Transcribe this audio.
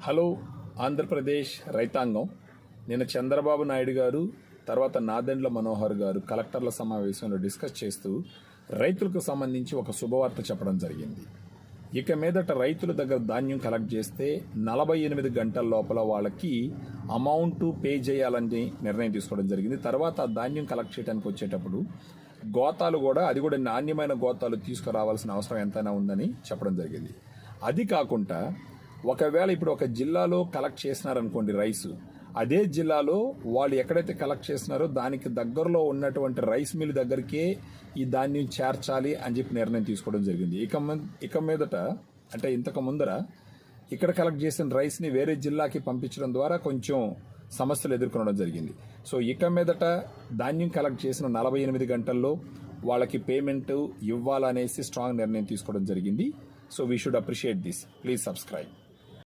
Hello Andhra Pradesh రైతాంగం. నిన్న చంద్రబాబు నాయుడు గారు తర్వాత నాదెండ్ల మనోహర్ గారు కలెక్టర్ల సమావేశంలో డిస్కస్ చేస్తూ రైతులకు సంబంధించి ఒక శుభవార్త చెప్పడం జరిగింది. ఇక మీదట రైతుల దగ్గర ధాన్యం కలెక్ట్ చేస్తే 48 గంటల లోపల వాళ్ళకి అమౌంట్ పే చేయాలని నిర్ణయం తీసుకోవడం జరిగింది. తర్వాత ఆ ధాన్యం కలెక్ట్ చేయడానికి వచ్చేటప్పుడు గోతాలు కూడా అది కూడా నాణ్యమైన గోతాలు తీసుకురావాల్సిన అవసరం ఎంతైనా ఉందని చెప్పడం జరిగింది. అది కాకుండా ఒకవేళ ఇప్పుడు ఒక జిల్లాలో కలెక్ట్ చేసినారనుకోండి రైసు, అదే జిల్లాలో వాళ్ళు ఎక్కడైతే కలెక్ట్ చేసినారో దానికి దగ్గరలో ఉన్నటువంటి రైస్ మిల్ దగ్గరికే ఈ ధాన్యం చేర్చాలి అని చెప్పి నిర్ణయం తీసుకోవడం జరిగింది. ఇక మీదట అంటే ఇంతకు ముందర ఇక్కడ కలెక్ట్ చేసిన రైస్ని వేరే జిల్లాకి పంపించడం ద్వారా కొంచెం సమస్యలు ఎదుర్కొనడం జరిగింది. సో ఇక మీదట ధాన్యం కలెక్ట్ చేసిన 48 గంటల్లో వాళ్ళకి పేమెంట్ ఇవ్వాలనేసి స్ట్రాంగ్ నిర్ణయం తీసుకోవడం జరిగింది. So we should appreciate this. Please subscribe.